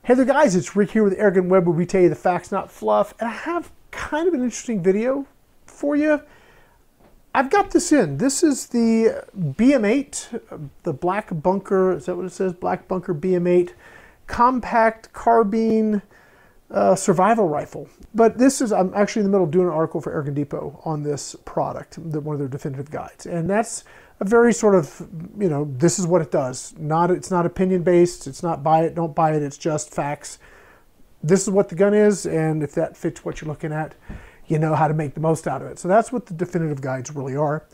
Hey there guys, it's Rick here with AirgunWeb, where we tell you the facts, not fluff, and I have kind of an interesting video for you. I've got this in. This is the BM8, the Black Bunker, is that what it says? Black Bunker BM8 compact carbine survival rifle. But this is, I'm actually in the middle of doing an article for Airgun Depot on this product, one of their definitive guides. And that's a very sort of, you know, this is what it does. It's not opinion based. It's not buy it, don't buy it. It's just facts. This is what the gun is, and if that fits what you're looking at, you know how to make the most out of it. So that's what the definitive guides really are.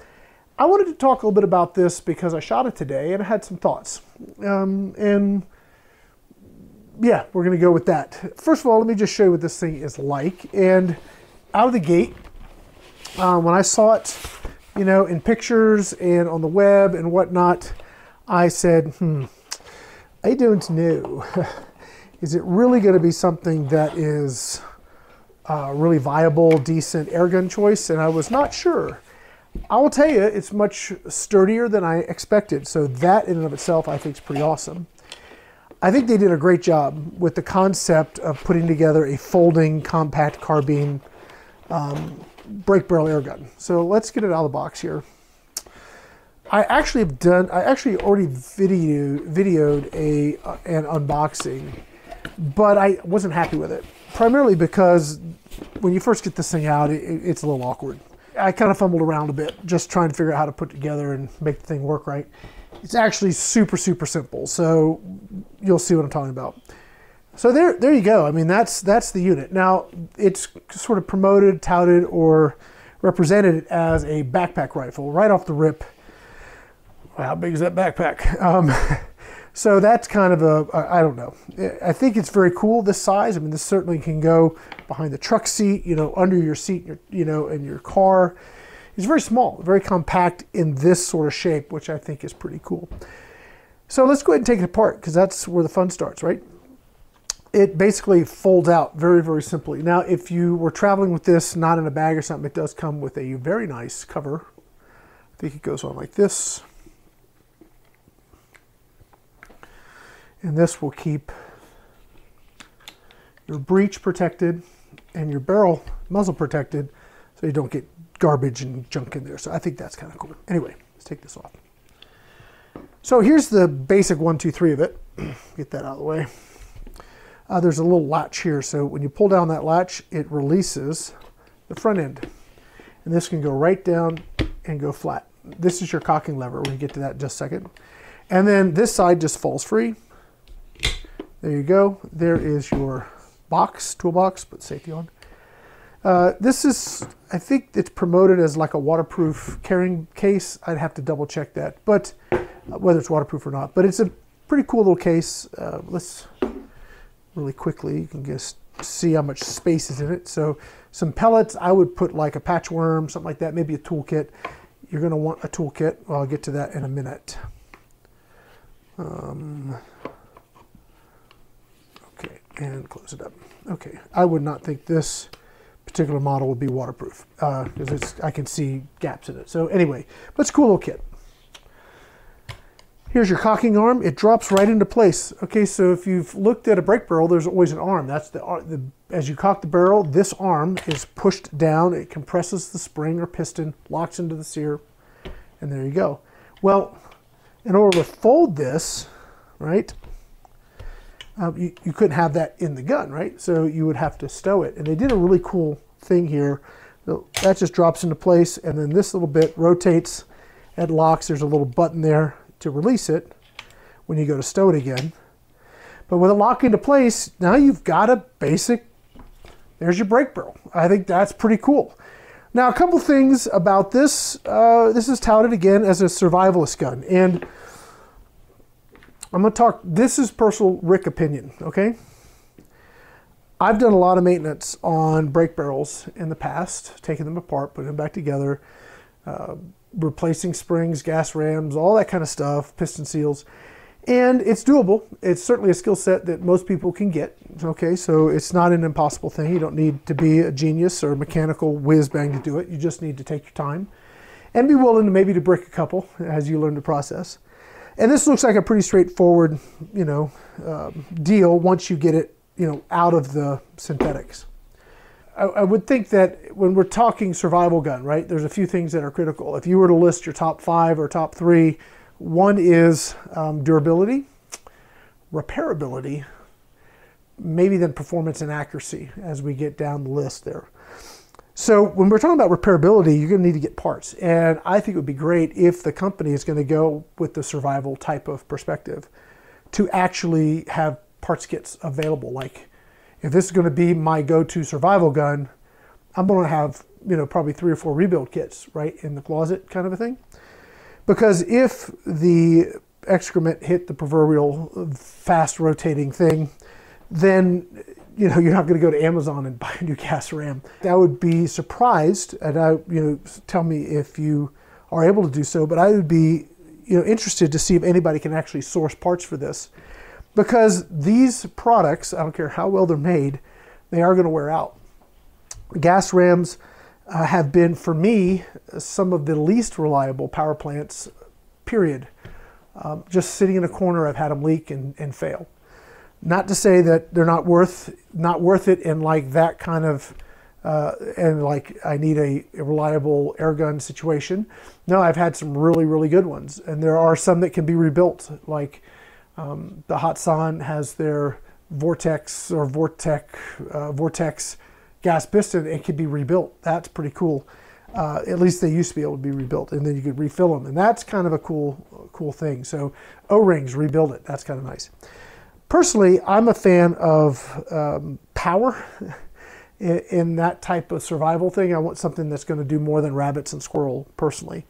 I wanted to talk a little bit about this because I shot it today and I had some thoughts. And yeah, we're going to go with that. First of all, let me just show you what this thing is like. And out of the gate, when I saw it, you know, in pictures and on the web and whatnot, I said, I don't know. Is it really going to be something that is really viable, decent airgun choice? And I was not sure. I will tell you, it's much sturdier than I expected. So that in and of itself, I think is pretty awesome. I think they did a great job with the concept of putting together a folding compact carbine break barrel air gun. So let's get it out of the box here. I actually already videoed an unboxing, but I wasn't happy with it. Primarily because when you first get this thing out, it's a little awkward. I kind of fumbled around a bit, just trying to figure out how to put it together and make the thing work right. It's actually super, super simple. So you'll see what I'm talking about. So there you go. I mean, that's the unit. Now, it's sort of promoted, touted, or represented as a backpack rifle right off the rip. How big is that backpack? So that's kind of I don't know. I think it's very cool, this size. I mean, this certainly can go behind the truck seat, you know, under your seat, you know, in your car. It's very small, very compact in this sort of shape, which I think is pretty cool. So let's go ahead and take it apart, because that's where the fun starts, right? It basically folds out very, very simply. Now, if you were traveling with this, not in a bag or something, it does come with a very nice cover. I think it goes on like this. And this will keep your breech protected and your barrel muzzle protected, so you don't get garbage and junk in there. So I think that's kind of cool. Anyway, let's take this off. So here's the basic 1, 2, 3 of it. Get that out of the way. There's a little latch here, so when you pull down that latch, it releases the front end. And this can go right down and go flat. This is your cocking lever. We'll get to that in just a second. And then this side just falls free. There you go. There is your box, toolbox, put safety on. This is, I think it's promoted as like a waterproof carrying case. I'd have to double check that, but whether it's waterproof or not. But it's a pretty cool little case. Let's really quickly, you can just see how much space is in it. So some pellets, I would put like a patchworm, something like that, maybe a toolkit. You're going to want a toolkit. Well, I'll get to that in a minute. Okay, and close it up. Okay, I would not think this particular model would be waterproof because I can see gaps in it. So anyway, but it's a cool little kit. Here's your cocking arm. It drops right into place. Okay, so if you've looked at a break barrel, there's always an arm. That's as you cock the barrel, this arm is pushed down. It compresses the spring or piston, locks into the sear, and there you go. Well, in order to fold this, right, you couldn't have that in the gun, right? So you would have to stow it. And they did a really cool thing here. That just drops into place, and then this little bit rotates and locks. There's a little button there to release it when you go to stow it again. But with it locked into place, now you've got a basic, there's your break barrel. I think that's pretty cool. Now, a couple things about this. This is touted again as a survivalist gun. And I'm going to talk, this is personal Rick opinion, okay? I've done a lot of maintenance on break barrels in the past, taking them apart, putting them back together, replacing springs, gas rams, all that kind of stuff, piston seals. And it's doable. It's certainly a skill set that most people can get, okay? So it's not an impossible thing. You don't need to be a genius or a mechanical whiz-bang to do it. You just need to take your time and be willing to maybe to break a couple as you learn the process. And this looks like a pretty straightforward, you know, deal once you get it, you know, out of the synthetics. I would think that when we're talking survival gun, right, there's a few things that are critical. If you were to list your top 5 or top 3, one is durability, repairability, maybe then performance and accuracy as we get down the list there. So when we're talking about repairability, you're going to need to get parts. And I think it would be great if the company is going to go with the survival type of perspective to actually have parts kits available. Like if this is going to be my go-to survival gun, I'm going to have, you know, probably 3 or 4 rebuild kits right in the closet kind of a thing. Because if the excrement hit the proverbial fast rotating thing, then you know, you're not going to go to Amazon and buy a new gas ram. I would be surprised, and you know, tell me if you are able to do so, but I would be, you know, interested to see if anybody can actually source parts for this, because these products, I don't care how well they're made, they are going to wear out. Gas rams have been, for me, some of the least reliable power plants, period. Just sitting in a corner, I've had them leak and fail. Not to say that they're not worth it in like that kind of, and like I need a reliable air gun situation. No, I've had some really, really good ones. And there are some that can be rebuilt. Like the Hatsan has their Vortex or Vortex gas piston. It can be rebuilt. That's pretty cool. At least they used to be able to be rebuilt, and then you could refill them. And that's kind of a cool thing. So O-rings, rebuild it. That's kind of nice. Personally, I'm a fan of power in that type of survival thing. I want something that's going to do more than rabbits and squirrel, personally.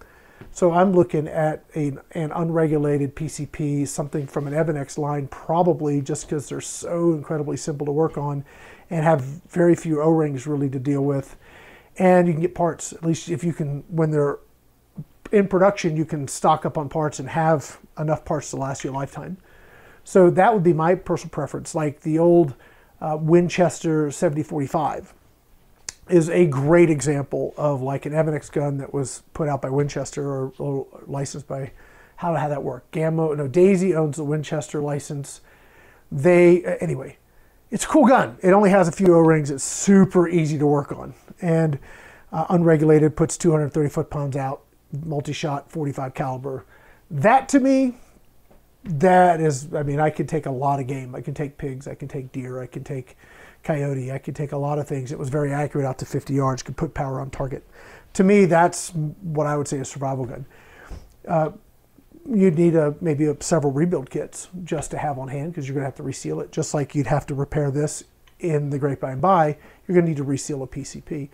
So I'm looking at an unregulated PCP, something from an Evanex line, probably just because they're so incredibly simple to work on and have very few O-rings really to deal with. And you can get parts, at least if you can, when they're in production, you can stock up on parts and have enough parts to last you a lifetime. So that would be my personal preference. Like the old Winchester 7045 is a great example of like an Evanex gun that was put out by Winchester or licensed by, how that work? Daisy owns the Winchester license. Anyway, it's a cool gun. It only has a few O-rings. It's super easy to work on. And unregulated, puts 230 foot-pounds out, multi-shot, 45 caliber. That to me, that is, I mean, I can take a lot of game. I can take pigs, I can take deer, I can take coyote, I can take a lot of things. It was very accurate out to 50 yards, could put power on target. To me, that's what I would say a survival gun. You'd need maybe several rebuild kits just to have on hand, because you're going to have to reseal it. Just like you'd have to repair this in the Great By and By, you're going to need to reseal a PCP.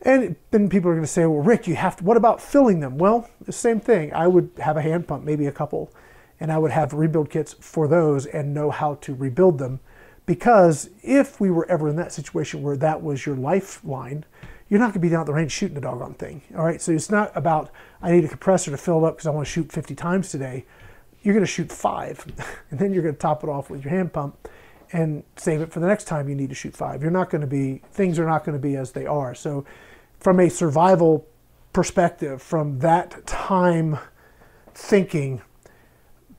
And then people are going to say, well, Rick, what about filling them? Well, the same thing. I would have a hand pump, maybe a couple, and I would have rebuild kits for those and know how to rebuild them. Because if we were ever in that situation where that was your lifeline, you're not going to be down at the range shooting a doggone thing. All right, so it's not about, I need a compressor to fill it up because I want to shoot 50 times today. You're going to shoot 5, and then you're going to top it off with your hand pump and save it for the next time you need to shoot 5. You're not going to be, things are not going to be as they are. So from a survival perspective, from that time thinking,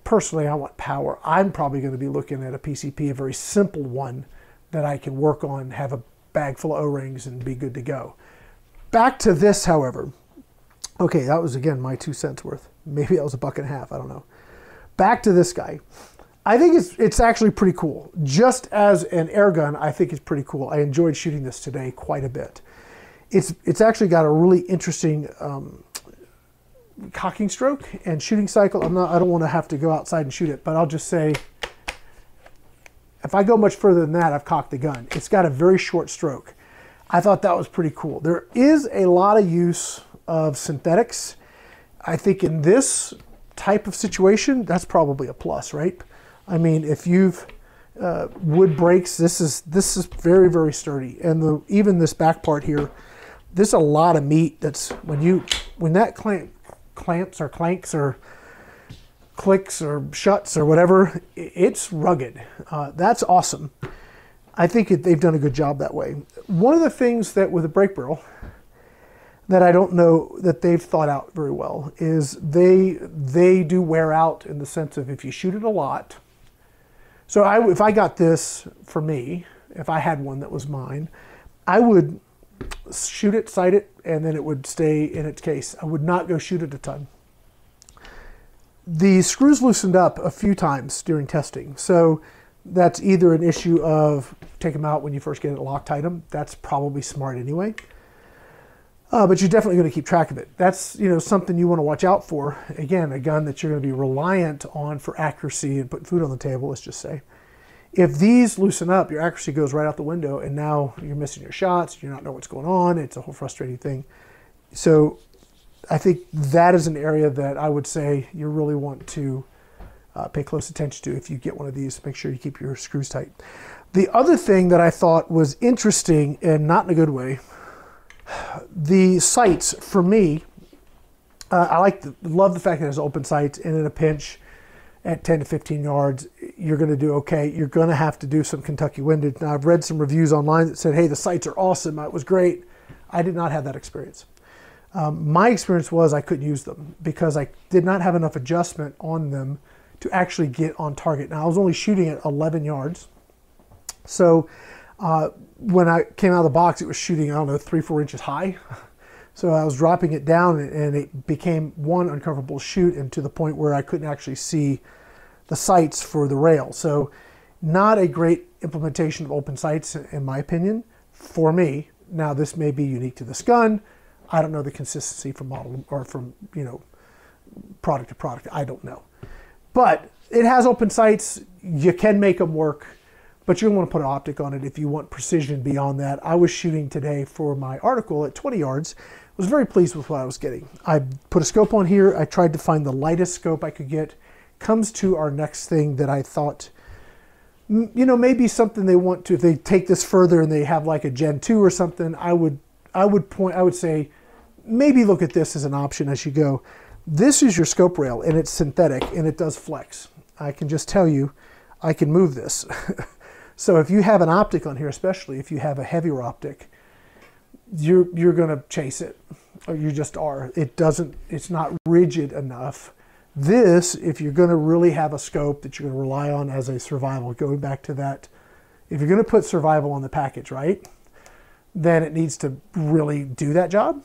personally, I want power. I'm probably going to be looking at a PCP, a very simple one that I can work on, have a bag full of O-rings, and be good to go. Back to this, however. Okay, that was, again, my 2 cents worth. Maybe that was $1.50, I don't know. Back to this guy. I think it's actually pretty cool. Just as an air gun, I think it's pretty cool. I enjoyed shooting this today quite a bit. It's actually got a really interesting cocking stroke and shooting cycle. I don't want to have to go outside and shoot it, but I'll just say, if I go much further than that, I've cocked the gun. It's got a very short stroke. I thought that was pretty cool. There is a lot of use of synthetics. I think in this type of situation, that's probably a plus, right? I mean, if you've wood brakes, this is very, very sturdy. And even this back part here, there's a lot of meat that's, when that clamps or clanks or clicks or shuts or whatever, it's rugged. That's awesome. I think they've done a good job that way. One of the things that with a brake barrel that I don't know that they've thought out very well is they do wear out in the sense of if you shoot it a lot. So if I got this for me, if I had one that was mine, I would shoot it, sight it, and then it would stay in its case. I would not go shoot it a ton. The screws loosened up a few times during testing. So that's either an issue of take them out when you first get it, Loctite them. That's probably smart anyway. But you're definitely going to keep track of it. That's, you know, something you want to watch out for. Again, a gun that you're going to be reliant on for accuracy and putting food on the table, let's just say. If these loosen up, your accuracy goes right out the window, and now you're missing your shots. You don't know what's going on. It's a whole frustrating thing. So I think that is an area that I would say you really want to pay close attention to. If you get one of these, make sure you keep your screws tight. The other thing that I thought was interesting, and not in a good way, the sights for me, I love the fact that it has open sights, and in a pinch at 10 to 15 yards, you're going to do okay. You're going to have to do some Kentucky windage. Now, I've read some reviews online that said, hey, the sights are awesome. It was great. I did not have that experience. My experience was I couldn't use them because I did not have enough adjustment on them to actually get on target. Now, I was only shooting at 11 yards. So when I came out of the box, it was shooting, I don't know, 3-4 inches high. So I was dropping it down, and it became one uncomfortable shoot, and to the point where I couldn't actually see the sights for the rail. So not a great implementation of open sights, in my opinion, for me. Now, this may be unique to this gun. I don't know the consistency from model or from, you know, product to product. I don't know. But it has open sights. You can make them work, but you don't want to put an optic on it if you want precision beyond that. I was shooting today for my article at 20 yards. Was very pleased with what I was getting. I put a scope on here. I tried to find the lightest scope I could get. Comes to our next thing that I thought, you know, maybe something they want to, if they take this further and they have like a Gen 2 or something, I would say, maybe look at this as an option as you go. This is your scope rail, and it's synthetic, and it does flex. I can just tell you, I can move this. So if you have an optic on here, especially if you have a heavier optic, you're going to chase it, or you just are. It's not rigid enough. This, if you're going to really have a scope that you're going to rely on as a survival, going back to that, if you're going to put survival on the package, right, then it needs to really do that job.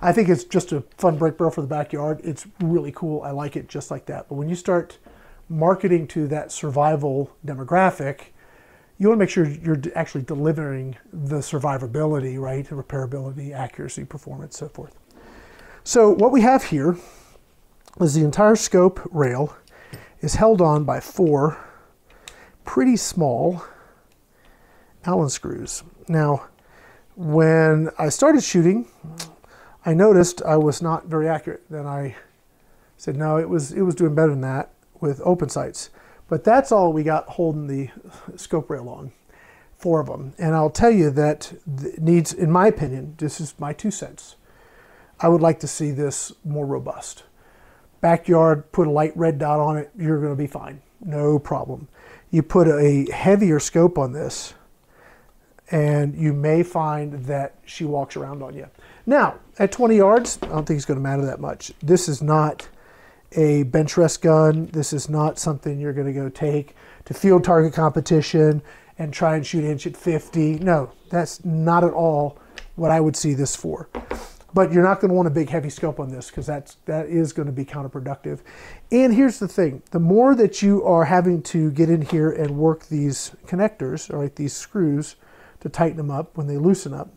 I think it's just a fun break barrel for the backyard. It's really cool. I like it just like that. But when you start marketing to that survival demographic, you want to make sure you're actually delivering the survivability, right? The repairability, accuracy, performance, so forth. So what we have here is the entire scope rail is held on by 4 pretty small Allen screws. Now, when I started shooting, I noticed I was not very accurate. Then I said, no, it was doing better than that with open sights. But that's all we got holding the scope rail on, 4 of them. And I'll tell you that it needs, in my opinion, this is my 2 cents, I would like to see this more robust. Backyard, put a light red dot on it, you're going to be fine. No problem. You put a heavier scope on this, and you may find that she walks around on you. Now, at 20 yards, I don't think it's going to matter that much. This is not a bench rest gun. This is not something you're going to go take to field target competition and try and shoot inch at 50. No, that's not at all what I would see this for. But you're not going to want a big heavy scope on this because that is going to be counterproductive. And here's the thing. The more that you are having to get in here and work these connectors, or like these screws, to tighten them up when they loosen up,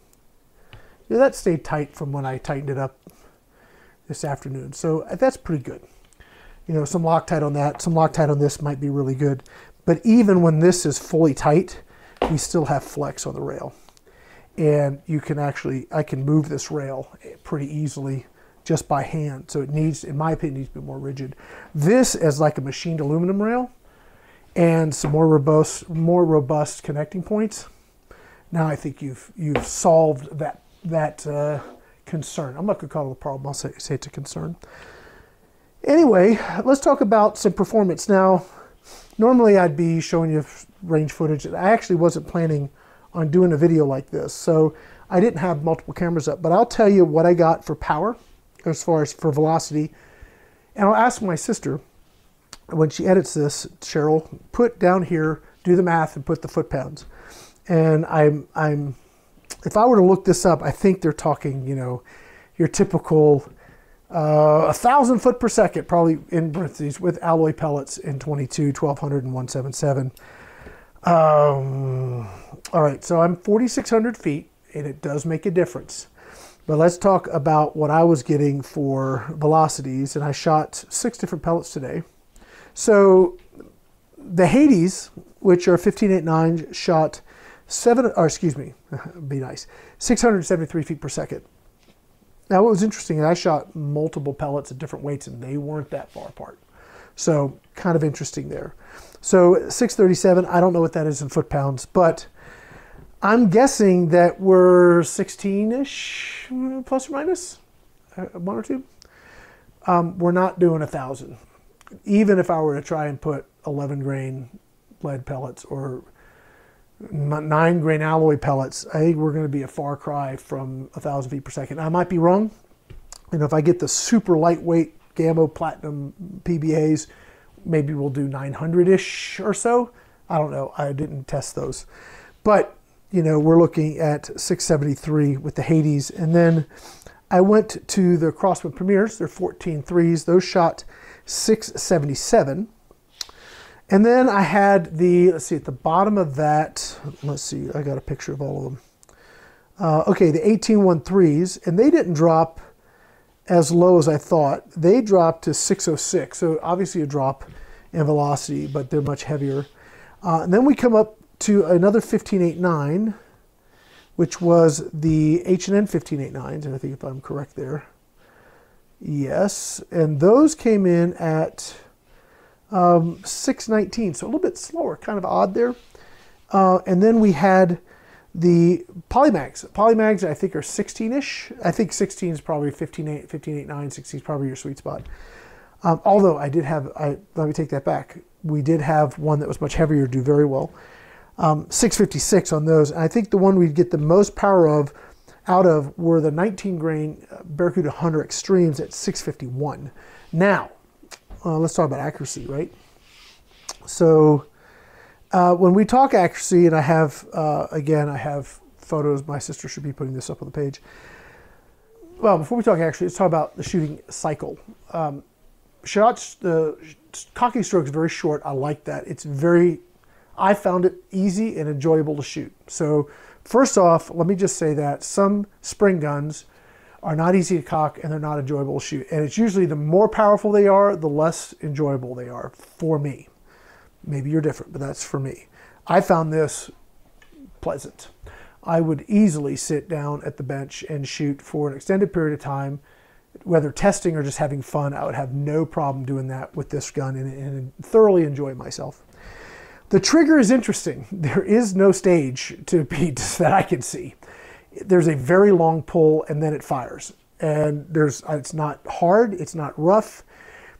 yeah, that stayed tight from when I tightened it up this afternoon. So that's pretty good. You know, some Loctite on that, some Loctite on this might be really good. But even when this is fully tight, we still have flex on the rail. And you can actually, I can move this rail pretty easily just by hand. So it needs, in my opinion, needs to be more rigid. This is like a machined aluminum rail and some more robust connecting points. Now I think you've solved that concern. I'm not going to call it a problem. I'll say it's a concern. Anyway, let's talk about some performance. Now, normally I'd be showing you range footage. I actually wasn't planning on doing a video like this. So I didn't have multiple cameras up, but I'll tell you what I got for power as far as for velocity. And I'll ask my sister when she edits this, Cheryl, put down here, do the math and put the foot-pounds. And if I were to look this up, I think they're talking, you know, your typical 1,000 foot per second, probably in parentheses, with alloy pellets in 22, 1200 and 177. All right, so I'm 4,600 feet, and it does make a difference. But let's talk about what I was getting for velocities, and I shot 6 different pellets today. So the Hades, which are 1589, shot 673 feet per second. Now what was interesting is I shot multiple pellets at different weights and they weren't that far apart. So kind of interesting there. So 637, I don't know what that is in foot-pounds, but I'm guessing that we're 16-ish, plus or minus, 1 or 2. We're not doing 1,000. Even if I were to try and put 11 grain lead pellets or 9 grain alloy pellets, I think we're going to be a far cry from 1,000 feet per second. I might be wrong. You know, if I get the super lightweight Gamma Platinum PBAs, maybe we'll do 900-ish or so. I don't know. I didn't test those. But, you know, we're looking at 673 with the Hades. And then I went to the Crossman Premiers. They're 14.3s. Those shot 677. And then I had the, let's see, at the bottom of that, let's see, I got a picture of all of them. Okay, the 18.13s, and they didn't drop as low as I thought. They dropped to 606, so obviously a drop in velocity, but they're much heavier. And then we come up to another 15.89, which was the H&N 15.89s, and I think if I'm correct there. Yes, and those came in at 619, so a little bit slower, kind of odd there. And then we had the Polymags. Polymags, I think, are 16-ish. I think 16 is probably 15.89, 16 is probably your sweet spot. Although I did have, let me take that back. We did have one that was much heavier do very well. 656 on those. And I think the one we'd get the most power out of were the 19 grain Barracuda Hunter Extremes at 651. Now, let's talk about accuracy, right? So when we talk accuracy, and I have, again, I have photos. My sister should be putting this up on the page. Well, before we talk accuracy, let's talk about the shooting cycle. Shots, the cocking stroke is very short. I like that. It's very, I found it easy and enjoyable to shoot. So first off, let me just say that some spring guns are not easy to cock and they're not enjoyable to shoot. And it's usually the more powerful they are, the less enjoyable they are for me. Maybe you're different, but that's for me. I found this pleasant. I would easily sit down at the bench and shoot for an extended period of time, whether testing or just having fun. I would have no problem doing that with this gun and thoroughly enjoy myself. The trigger is interesting. There is no stage to beat that I can see. There's a very long pull and then it fires. And it's not hard, it's not rough.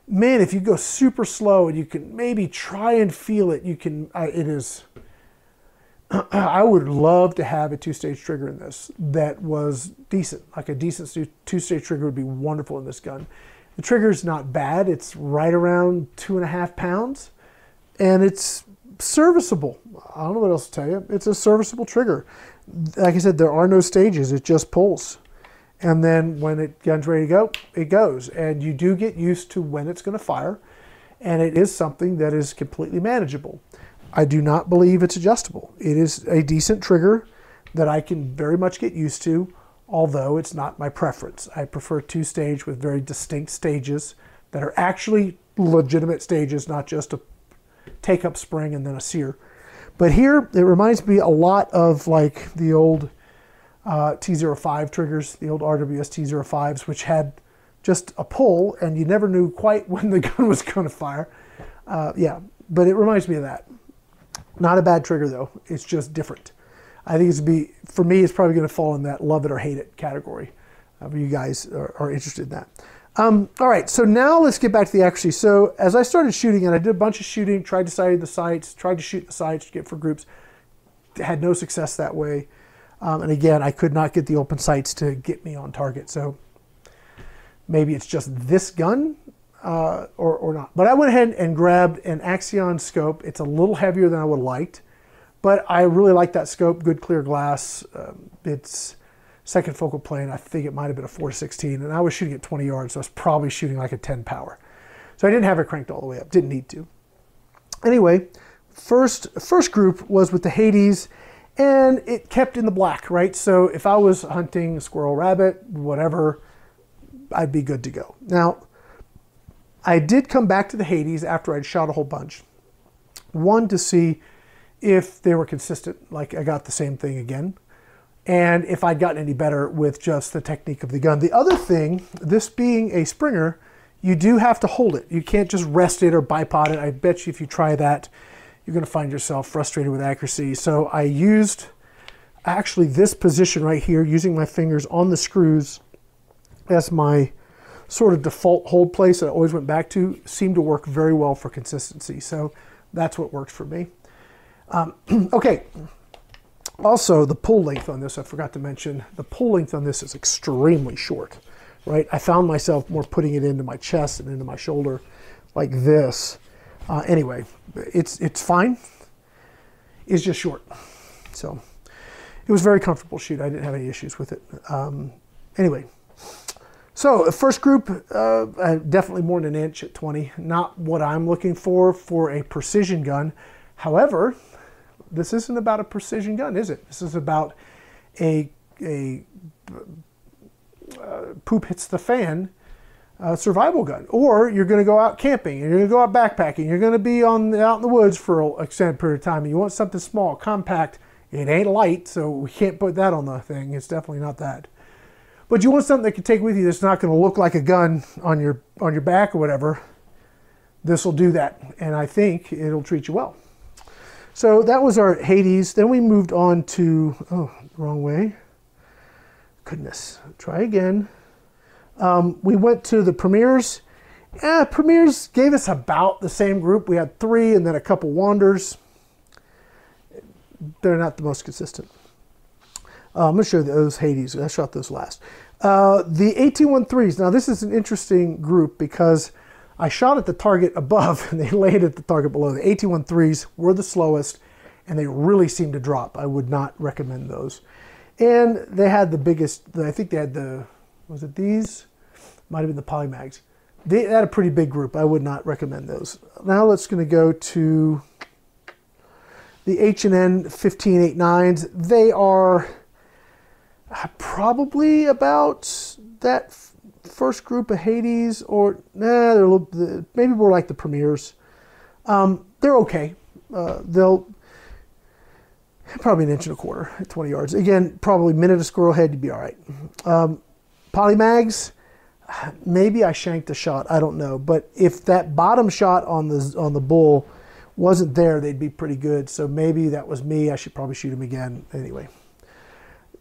Man, if you go super slow and you can maybe try and feel it, you can, it is, I would love to have a 2-stage trigger in this that was decent. Like a decent 2-stage trigger would be wonderful in this gun. The trigger's not bad. It's right around 2.5 pounds and it's serviceable. I don't know what else to tell you. It's a serviceable trigger. Like I said, there are no stages. It just pulls. And then when it gun's ready to go, it goes. And you do get used to when it's going to fire. And it is something that is completely manageable. I do not believe it's adjustable. It is a decent trigger that I can very much get used to, although it's not my preference. I prefer 2-stage with very distinct stages that are actually legitimate stages, not just a take-up spring and then a sear. But here, it reminds me a lot of like the old T05 triggers, the old RWS T05s, which had just a pull and you never knew quite when the gun was going to fire. Yeah, but it reminds me of that. Not a bad trigger though, it's just different. I think for me, it's probably going to fall in that love it or hate it category. If you guys are interested in that. All right, so now let's get back to the accuracy. So as I started shooting, and I did a bunch of shooting, tried to sight the sights, tried to shoot the sights to get for groups, had no success that way. And again, I could not get the open sights to get me on target. So maybe it's just this gun or not. But I went ahead and grabbed an Axion scope. It's a little heavier than I would have liked, but I really like that scope. Good clear glass. It's second focal plane. I think it might have been a 416, and I was shooting at 20 yards, so I was probably shooting like a 10 power. So I didn't have it cranked all the way up. Didn't need to. Anyway, first group was with the Hades, and it kept in the black, right? So if I was hunting squirrel, rabbit, whatever, I'd be good to go. Now, I did come back to the Hades after I'd shot a whole bunch. One, to see if they were consistent, like I got the same thing again, and if I'd gotten any better with just the technique of the gun. The other thing, this being a Springer, you do have to hold it. You can't just rest it or bipod it. I bet you if you try that, you're going to find yourself frustrated with accuracy. So I used actually this position right here, using my fingers on the screws as my sort of default hold place that I always went back to. Seemed to work very well for consistency. So that's what worked for me. Okay. Also, the pull length on this, I forgot to mention, the pull length on this is extremely short, right? I found myself more putting it into my chest and into my shoulder like this. Anyway, it's fine. It's just short. So it was a very comfortable shoot. I didn't have any issues with it. Anyway, so the first group, definitely more than an inch at 20. Not what I'm looking for a precision gun. However, this isn't about a precision gun, is it? This is about a poop hits the fan survival gun. Or you're going to go out camping, you're going to go out backpacking, you're going to be out in the woods for an extended period of time, and you want something small, compact. It ain't light, so we can't put that on the thing. It's definitely not that. But you want something that can take with you that's not going to look like a gun on your back or whatever. This will do that, and I think it'll treat you well. So that was our Hades. Then we moved on to, oh, wrong way. Goodness, try again. We went to the Premiers. Premiers gave us about the same group. We had 3 and then a couple Wanders. They're not the most consistent. I'm going to show you those Hades. I shot those last. The 1813s. Now this is an interesting group because I shot at the target above and they laid at the target below. The 1813s were the slowest and they really seemed to drop. I would not recommend those. And they had the biggest, I think they had the, was it these? Might have been the Polymags. They had a pretty big group. I would not recommend those. Now let's going to go to the H&N 1589s. They are probably about that first group of Hades, or nah, they're a little, maybe more like the Premiers. They're okay. They'll probably 1.25 inches at 20 yards. Again, probably minute a squirrel head, you'd be all right. Polymags, maybe I shanked a shot. I don't know, but if that bottom shot on the bull wasn't there, they'd be pretty good. So maybe that was me. I should probably shoot him again. Anyway.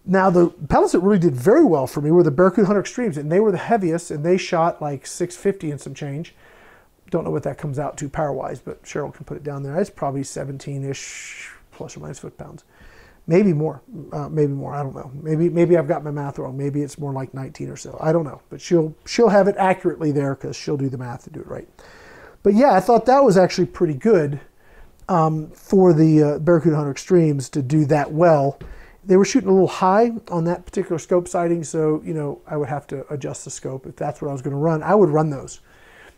Now, the pellets that really did very well for me were the Barracuda Hunter Extremes, and they were the heaviest, and they shot like 650 and some change. Don't know what that comes out to power-wise, but Cheryl can put it down there. It's probably 17-ish plus or minus foot-pounds. Maybe more. Maybe more. I don't know. Maybe I've got my math wrong. Maybe it's more like 19 or so. I don't know. But she'll have it accurately there because she'll do the math to do it right. But yeah, I thought that was actually pretty good for the Barracuda Hunter Extremes to do that well. They were shooting a little high on that particular scope sighting, so, you know, I would have to adjust the scope. If that's what I was going to run, I would run those.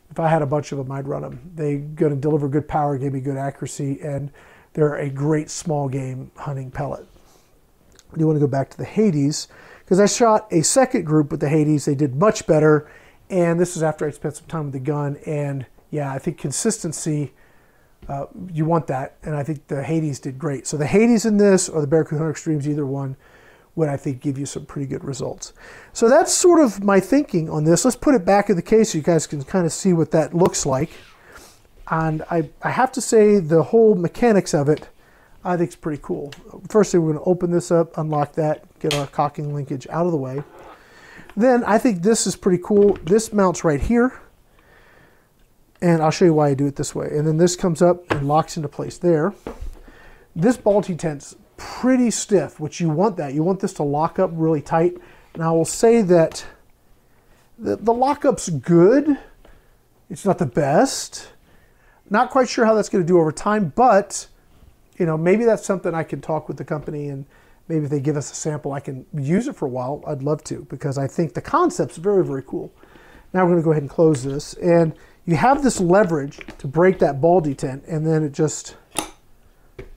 If I had a bunch of them, I'd run them. They're going to deliver good power, give me good accuracy, and they're a great small game hunting pellet. I do want to go back to the Hades, because I shot a second group with the Hades. They did much better, and this is after I spent some time with the gun, and yeah, I think consistency, you want that, and I think the Hades did great. So the Hades in this, or the Barracuda Hunter Extremes, either one, would I think give you some pretty good results. So that's sort of my thinking on this. Let's put it back in the case so you guys can kind of see what that looks like. And I have to say the whole mechanics of it, I think is pretty cool. Firstly, we're going to open this up, unlock that, get our cocking linkage out of the way. Then I think this is pretty cool. This mounts right here. And I'll show you why I do it this way. And then this comes up and locks into place there. This Balti tent's pretty stiff, which you want that. You want this to lock up really tight. And I will say that the lockup's good. It's not the best. Not quite sure how that's going to do over time, but you know, maybe that's something I can talk with the company, and maybe if they give us a sample, I can use it for a while. I'd love to, because I think the concept's very, very cool. Now we're going to go ahead and close this, and you have this leverage to break that ball detent, and then it just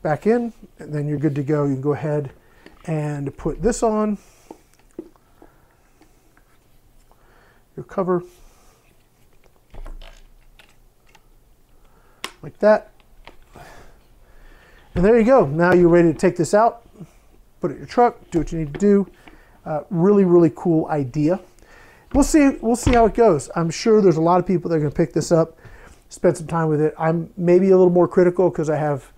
back in, and then you're good to go. You can go ahead and put this on your cover like that, and there you go. Now you're ready to take this out, put it in your truck, do what you need to do. Really, really cool idea. We'll see how it goes. I'm sure there's a lot of people that are going to pick this up, spend some time with it. I'm maybe a little more critical because I have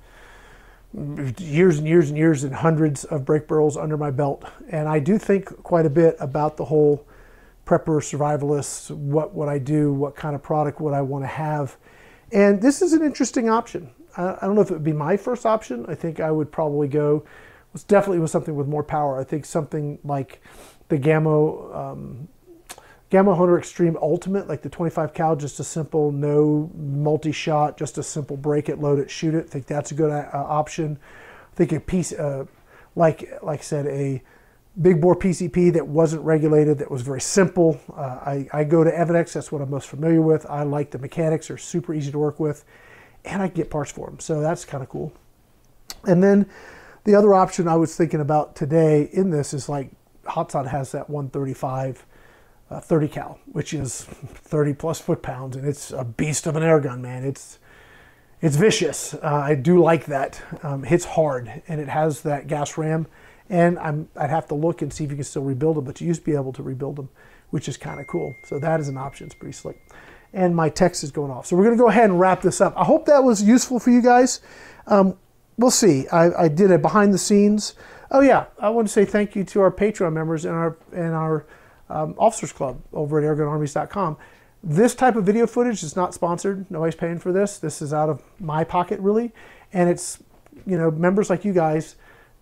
years and years and years and hundreds of brake barrels under my belt, and I do think quite a bit about the whole prepper, survivalist, what would I do, what kind of product would I want to have. And this is an interesting option. I don't know if it would be my first option. I think I would probably go definitely with something with more power. I think something like the Gamma Hunter Extreme Ultimate, like the 25 cal, just a simple, no multi-shot, just a simple break it, load it, shoot it. I think that's a good option. I think a piece, like I said, a big bore PCP that wasn't regulated, that was very simple. I go to Evidex, that's what I'm most familiar with. I like the mechanics, they're super easy to work with, and I get parts for them, so that's kind of cool. And then the other option I was thinking about today in this is like Hotshot has that 135 30 cal, which is 30 plus foot-pounds, and it's a beast of an air gun, man. It's vicious. I do like that. Hits hard, and it has that gas ram, and I'd have to look and see if you can still rebuild them, but you used to be able to rebuild them, which is kind of cool. So that is an option. It's pretty slick. And my text is going off. So we're going to go ahead and wrap this up. I hope that was useful for you guys. We'll see. I did a behind the scenes. Oh yeah, I want to say thank you to our Patreon members and our Officers Club over at AirgunArmies.com. This type of video footage is not sponsored. Nobody's paying for this. This is out of my pocket, really. And it's, you know, members like you guys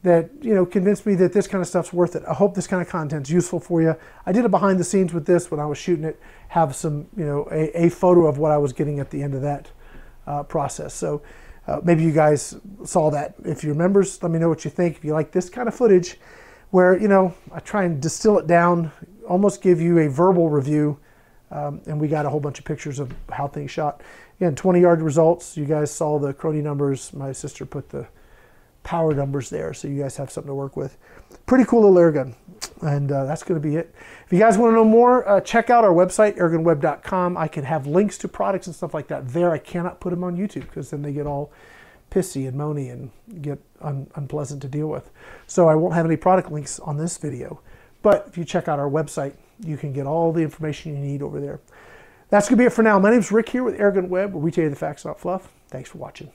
that, you know, convinced me that this kind of stuff's worth it. I hope this kind of content's useful for you. I did a behind the scenes with this when I was shooting it, have some, you know, a photo of what I was getting at the end of that process. So maybe you guys saw that. If you're members, let me know what you think. If you like this kind of footage where, you know, I try and distill it down, almost give you a verbal review, and we got a whole bunch of pictures of how things shot. Again, 20-yard results. You guys saw the Crony numbers. My sister put the power numbers there, so you guys have something to work with. Pretty cool little air gun, and that's going to be it. If you guys want to know more, check out our website, AirgunWeb.com. I can have links to products and stuff like that there. I cannot put them on YouTube because then they get all pissy and moany and get unpleasant to deal with. So I won't have any product links on this video. But if you check out our website, you can get all the information you need over there. That's going to be it for now. My name's Rick here with AirgunWeb, where we tell you the facts, not fluff. Thanks for watching.